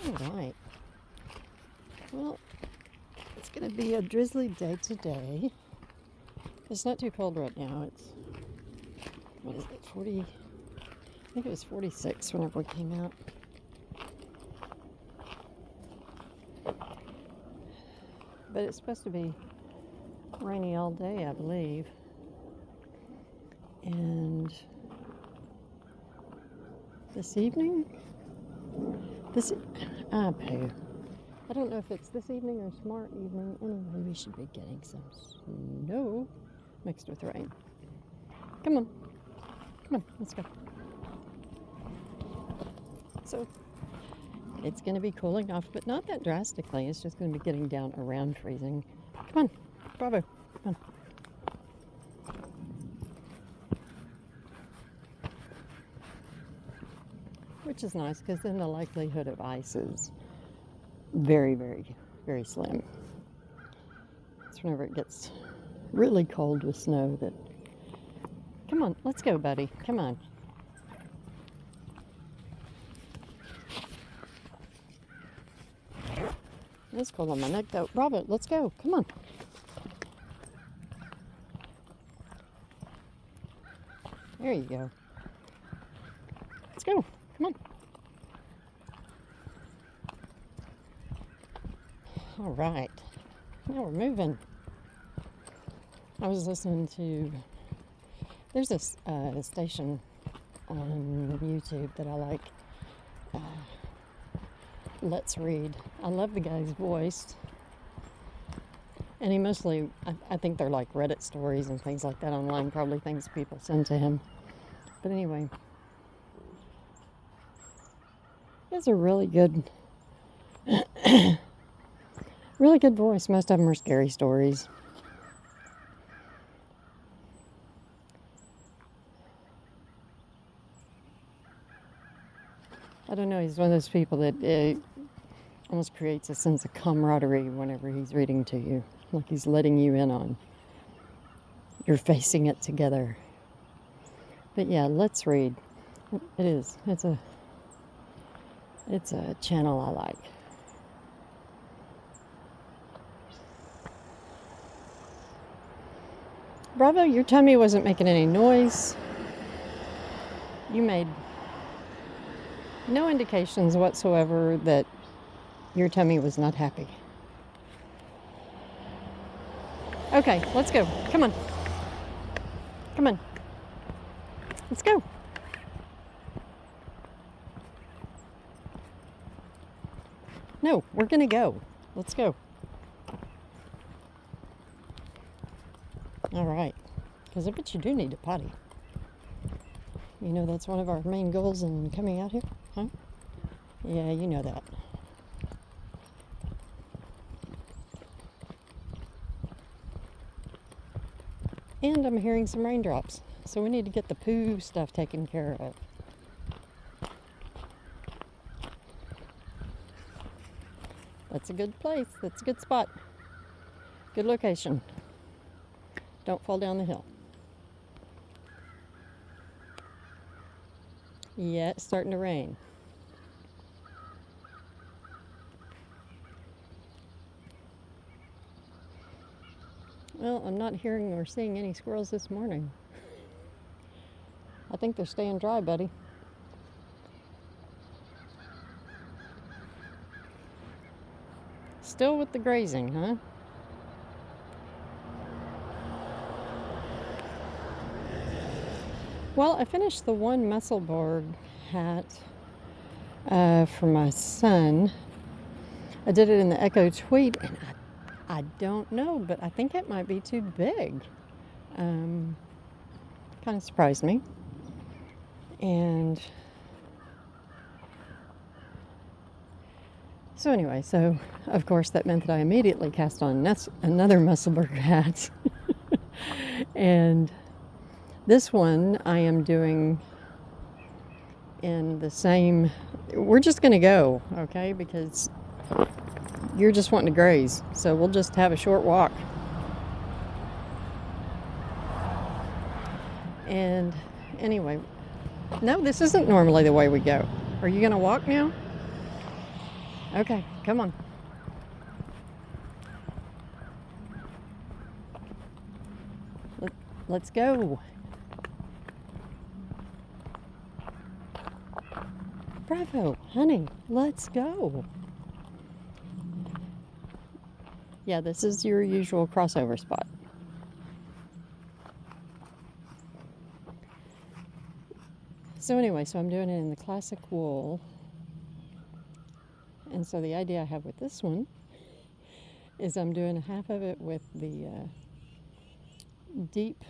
All right. Well, it's going to be a drizzly day today. It's not too cold right now. It's, what is it, 40? I think it was 46 whenever we came out. But it's supposed to be rainy all day, I believe. And this evening? Pooh. I don't know if it's this evening or tomorrow evening. Anyway, we should be getting some snow mixed with rain. Come on. Come on, let's go. So, it's going to be cooling off, but not that drastically. It's just going to be getting down around freezing. Come on, Bravo. Come on. Which is nice because then the likelihood of ice is very, very, very slim. It's whenever it gets really cold with snow that... Come on, let's go, buddy. Come on. It's cold on my neck, though. Robert, let's go. Come on. There you go. Let's go. Come on. All right. Now we're moving. I was listening to... There's this station on YouTube that I like. Let's Read. I love the guy's voice. And he mostly, I think they're like Reddit stories and things like that online, probably things people send to him. But anyway, he has a really good, really good voice. Most of them are scary stories. I don't know, he's one of those people that almost creates a sense of camaraderie whenever he's reading to you. Like he's letting you in on. You're facing it together. But yeah, Let's Read. It is. It's a channel I like. Bravo, your tummy wasn't making any noise. You made no indications whatsoever that your tummy was not happy. Okay, let's go. Come on. Come on. Let's go. No, we're going to go. Let's go. All right. Because I bet you do need a potty. You know that's one of our main goals in coming out here, huh? Yeah, you know that. And I'm hearing some raindrops, so we need to get the poo stuff taken care of. That's a good place. That's a good spot. Good location. Don't fall down the hill. Yeah, it's starting to rain. Well, I'm not hearing or seeing any squirrels this morning. I think they're staying dry, buddy. Still with the grazing, huh? Well, I finished the one Musselburgh hat for my son. I did it in the Echo Tweed, and I don't know, but I think it might be too big. Kind of surprised me. And so anyway, of course that meant that I immediately cast on another Musselburgh hat. And this one I am doing in the same... We're just going to go, okay? Because you're just wanting to graze. So we'll just have a short walk. And anyway, no, this isn't normally the way we go. Are you going to walk now? Okay, come on. Let's go. Bravo, honey, let's go. Yeah, this is your usual crossover spot. So anyway, so I'm doing it in the classic wool. And so the idea I have with this one is I'm doing half of it with the deep,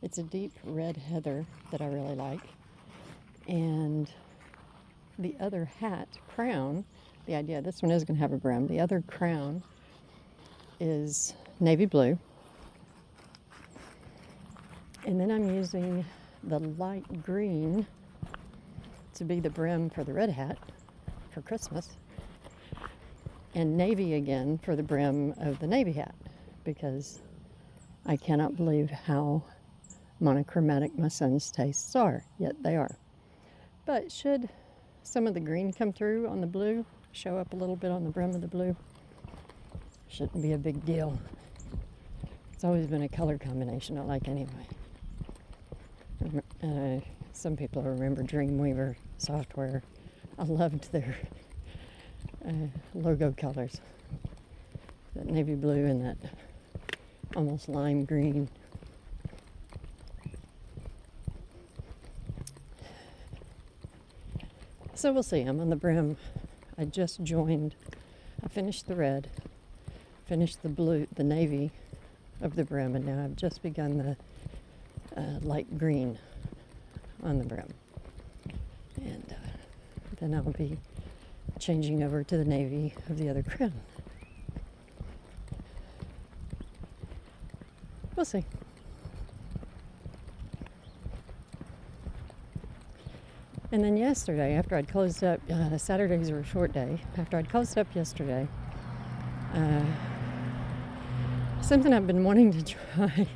it's a deep red heather that I really like. And the other hat crown, the idea, this one is going to have a brim. The other crown is navy blue. And then I'm using the light green to be the brim for the red hat for Christmas. And navy again for the brim of the navy hat, because I cannot believe how monochromatic my son's tastes are, yet they are. But should some of the green come through on the blue, show up a little bit on the brim of the blue, shouldn't be a big deal. It's always been a color combination I like anyway. Some people remember Dreamweaver software. I loved their logo colors. That navy blue and that almost lime green. So we'll see. I'm on the brim. I just joined. I finished the red, finished the blue, the navy of the brim, and now I've just begun the light green on the brim. And then I'll be changing over to the navy of the other crown. We'll see. And then yesterday, after I'd closed up, Saturdays were a short day, after I'd closed up yesterday, something I've been wanting to try.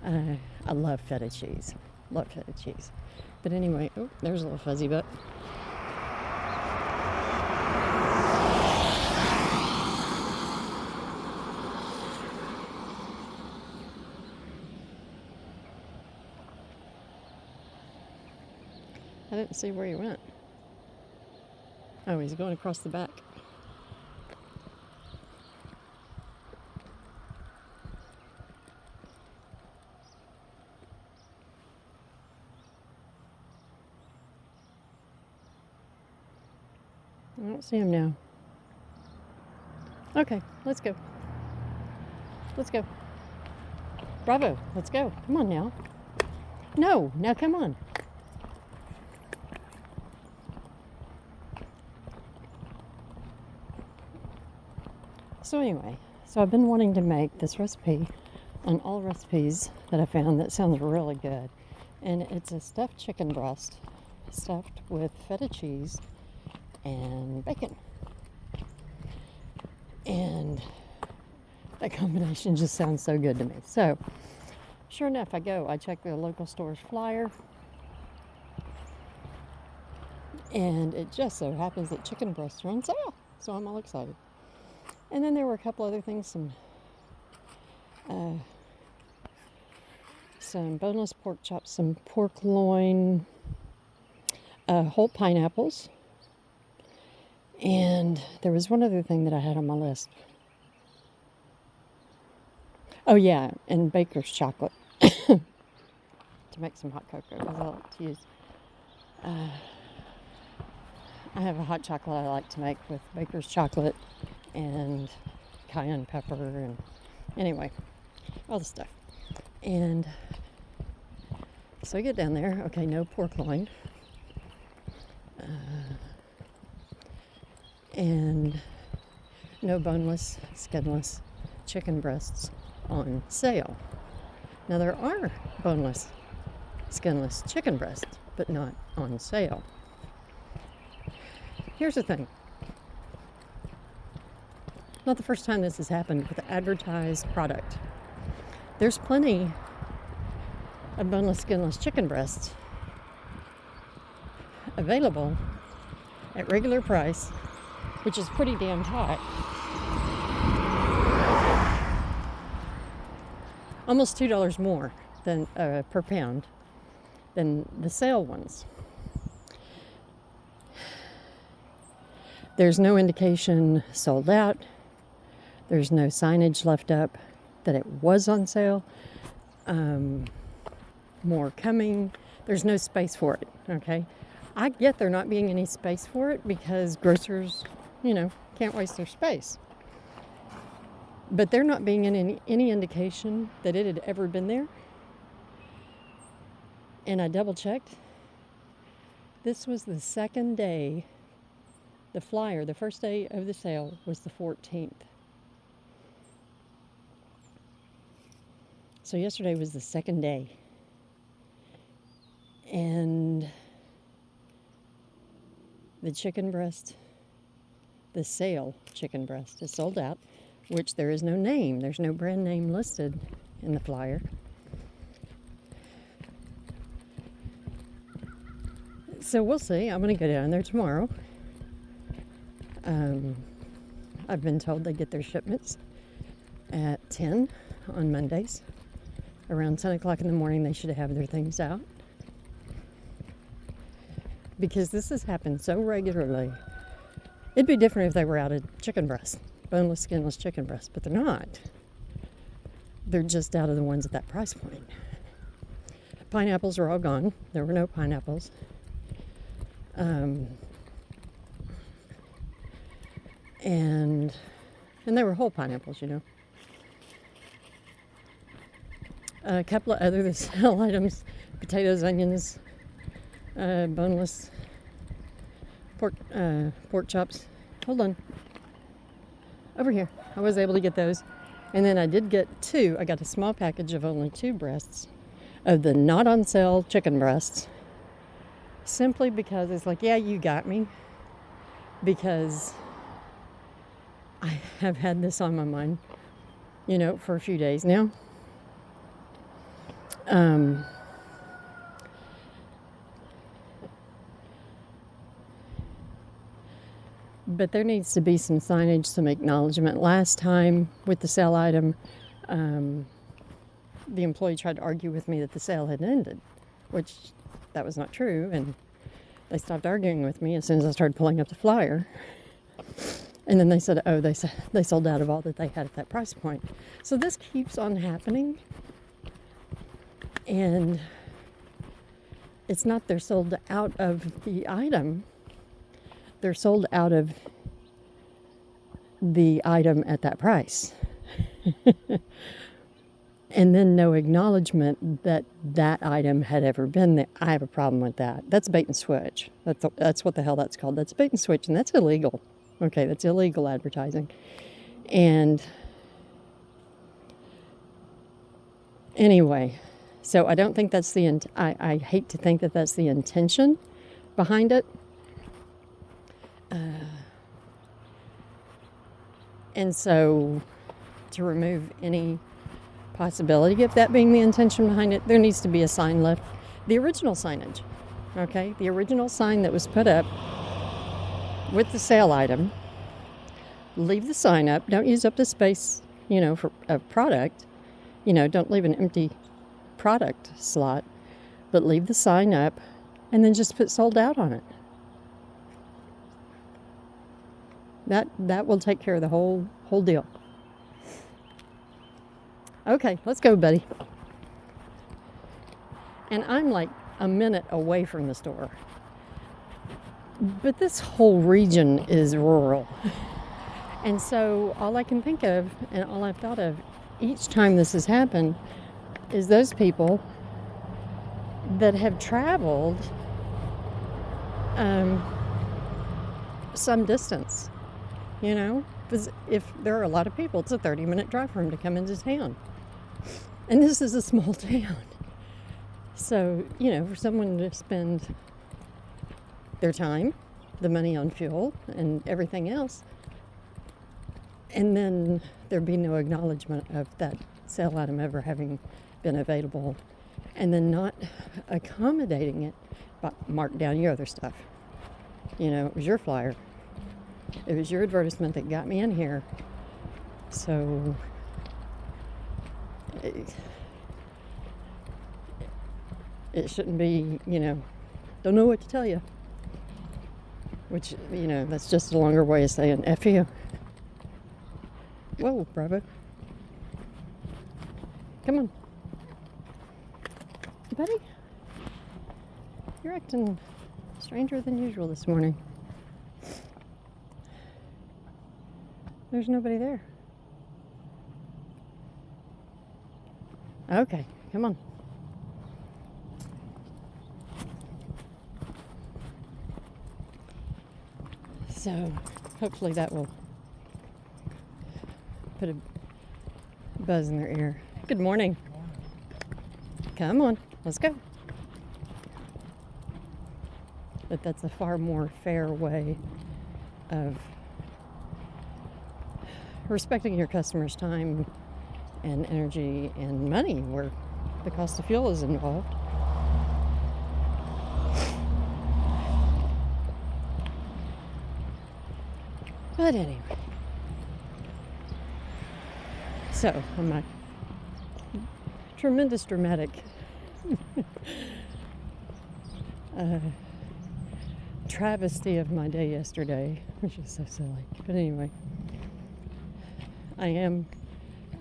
I love feta cheese. Love feta cheese. But anyway, oh, there's a little fuzzy butt. I didn't see where he went. Oh, he's going across the back. I don't see him now. Okay, let's go. Let's go. Bravo, let's go. Come on now. No, now come on. So anyway, so I've been wanting to make this recipe on all recipes that I found that sounds really good. And it's a stuffed chicken breast stuffed with feta cheese and bacon. And that combination just sounds so good to me. So sure enough, I check the local store's flyer, and it just so happens that chicken breasts are on sale. So I'm all excited. And then there were a couple other things, some boneless pork chops, some pork loin, whole pineapples, and there was one other thing that I had on my list. Oh yeah, and baker's chocolate to make some hot cocoa, because I like to use. I have a hot chocolate I like to make with baker's chocolate and cayenne pepper, and anyway, all the stuff. And so I get down there. Okay, no pork loin, and no boneless, skinless chicken breasts on sale. Now there are boneless, skinless chicken breasts, but not on sale. Here's the thing. Not the first time this has happened with the advertised product. There's plenty of boneless, skinless chicken breasts available at regular price, which is pretty damn tight. Almost $2 more than per pound than the sale ones. There's no indication sold out. There's no signage left up that it was on sale. More coming. There's no space for it, okay? I get there not being any space for it because grocers, can't waste their space. But there not being any indication that it had ever been there. And I double checked. This was the second day. The flyer, the first day of the sale was the 14th. So yesterday was the second day. And the chicken breast, the sale chicken breast is sold out, which there is no name. There's no brand name listed in the flyer. So we'll see. I'm going to go down there tomorrow. I've been told they get their shipments at 10 on Mondays. Around 10 o'clock in the morning, they should have their things out. Because this has happened so regularly. It'd be different if they were out of chicken breast, boneless, skinless chicken breast, but they're not. They're just out of the ones at that price point. Pineapples are all gone. There were no pineapples. And they were whole pineapples, A couple of other sale items, potatoes, onions, boneless pork chops. Hold on. Over here. I was able to get those. And then I did get I got a small package of only 2 breasts of the not on sale chicken breasts. Simply because it's like, yeah, you got me. Because I have had this on my mind, for a few days now. But there needs to be some signage, some acknowledgement. Last time with the sale item, the employee tried to argue with me that the sale had ended, which that was not true. And they stopped arguing with me as soon as I started pulling up the flyer. And then they said, they sold out of all that they had at that price point. So this keeps on happening. And it's not they're sold out of the item. They're sold out of the item at that price. And then no acknowledgement that that item had ever been there. I have a problem with that. That's bait and switch. That's what the hell that's called. That's bait and switch, and that's illegal. Okay, that's illegal advertising. And anyway, so I don't think that's I hate to think that that's the intention behind it. And so to remove any possibility of that being the intention behind it, there needs to be a sign left. The original signage, okay? The original sign that was put up with the sale item. Leave the sign up. Don't use up the space, for a product. Don't leave an empty product slot, but leave the sign up and then just put sold out on it. That will take care of the whole deal. Okay, let's go, buddy. And I'm like a minute away from the store. But this whole region is rural. And so all I can think of, and all I've thought of each time this has happened, is those people that have traveled some distance, because if there are a lot of people, it's a 30-minute drive for them to come into town. And this is a small town. So, for someone to spend their time, the money on fuel and everything else, and then there'd be no acknowledgement of that sale item ever having been available, and then not accommodating it, but mark down your other stuff. It was your flyer. It was your advertisement that got me in here. So it shouldn't be, don't know what to tell you. Which, that's just a longer way of saying F you. Whoa, Bravo. Come on. Buddy, you're acting stranger than usual this morning. There's nobody there. Okay, come on. So hopefully that will put a buzz in their ear. Good morning. Come on, let's go. But that's a far more fair way of respecting your customers' time and energy and money, where the cost of fuel is involved. But anyway, so on my tremendous dramatic travesty of my day yesterday, which is so silly. But anyway, I am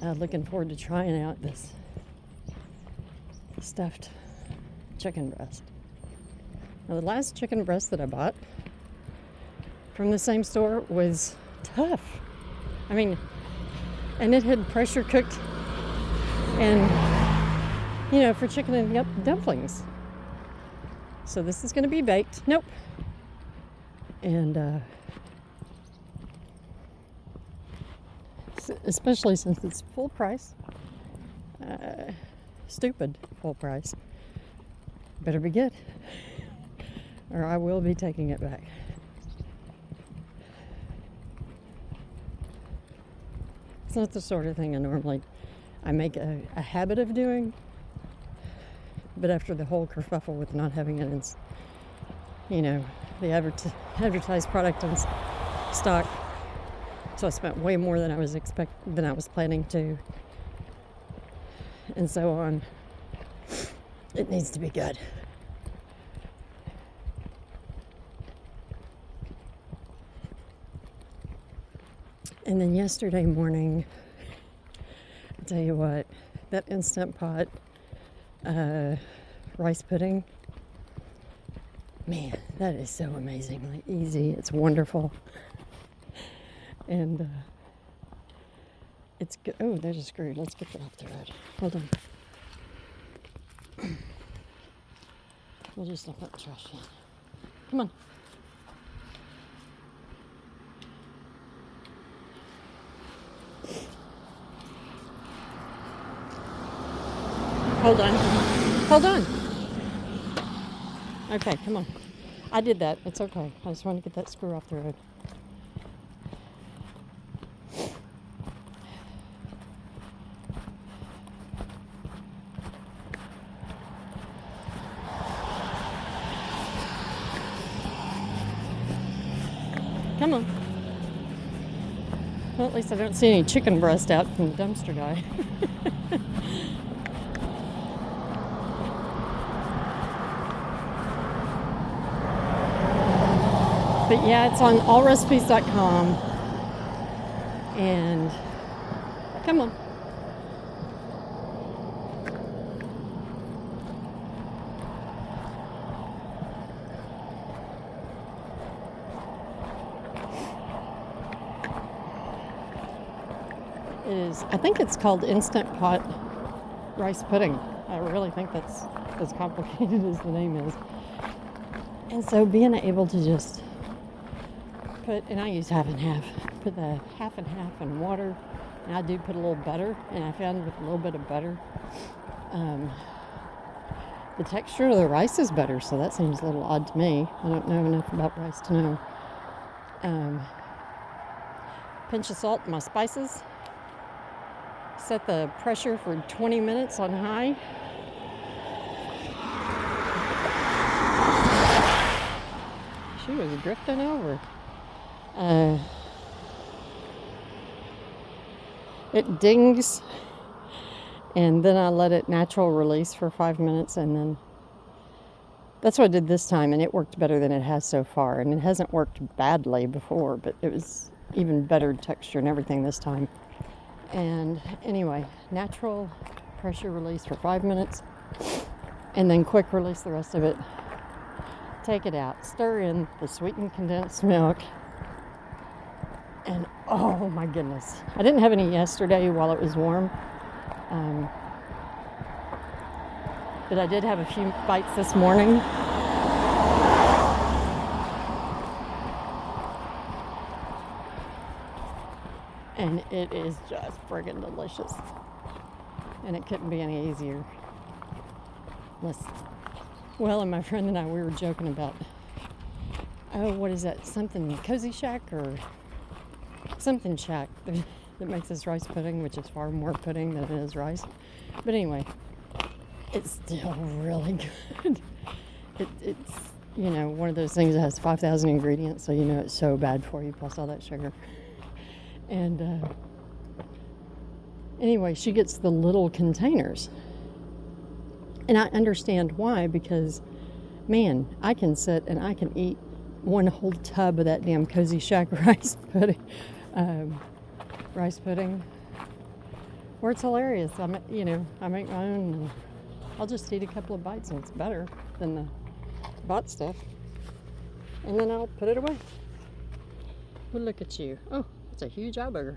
looking forward to trying out this stuffed chicken breast. Now, the last chicken breast that I bought from the same store was tough. I mean, and it had pressure cooked and, for chicken and dumplings. So this is going to be baked. Nope. And especially since it's full price, stupid full price, better be good, or I will be taking it back. It's not the sort of thing I make a habit of doing, but after the whole kerfuffle with not having it in, the advertised product in stock, so I spent way more than I was planning to, and so on. It needs to be good. And then yesterday morning, I'll tell you what, that Instant Pot rice pudding, man, that is so amazingly easy. It's wonderful. And it's good. Oh, there's a screw. Let's get that off the road. Hold on. We'll just dump that trash in. Come on. Hold on. Okay, come on. I did that. It's okay. I just want to get that screw off the road. Come on. Well, at least I don't see any chicken breast out from the dumpster guy. But yeah, it's on allrecipes.com. And come on. I think it's called Instant Pot rice pudding. I really think that's as complicated as the name is. And so being able to just and I use half and half, put the half and half in water, and I do put a little butter, and I found with a little bit of butter, the texture of the rice is better, so that seems a little odd to me. I don't know enough about rice to know. Pinch of salt, my spices. Set the pressure for 20 minutes on high. Shoot. was drifting over. Uh, it dings, and then I let it natural release for 5 minutes, and then that's what I did this time, and it worked better than it has so far. And it hasn't worked badly before, but it was even better texture and everything this time. And anyway, natural pressure release for 5 minutes, and then quick release the rest of it. Take it out, stir in the sweetened condensed milk, and oh my goodness. I didn't have any yesterday while it was warm, but I did have a few bites this morning. And it is just friggin' delicious. And it couldn't be any easier. Well, and my friend and I, we were joking about, oh, what is that? Something Cozy Shack or something Shack that makes this rice pudding, which is far more pudding than it is rice. But anyway, it's still really good. It's, you know, one of those things that has 5,000 ingredients, so you know it's so bad for you, plus all that sugar. And anyway, she gets the little containers. And I understand why, because, man, I can sit and I can eat one whole tub of that damn Cozy Shack rice pudding. Or it's hilarious. I make my own, and I'll just eat a couple of bites, and it's better than the bought stuff. And then I'll put it away. Well, look at you. Oh, it's a huge eye booger.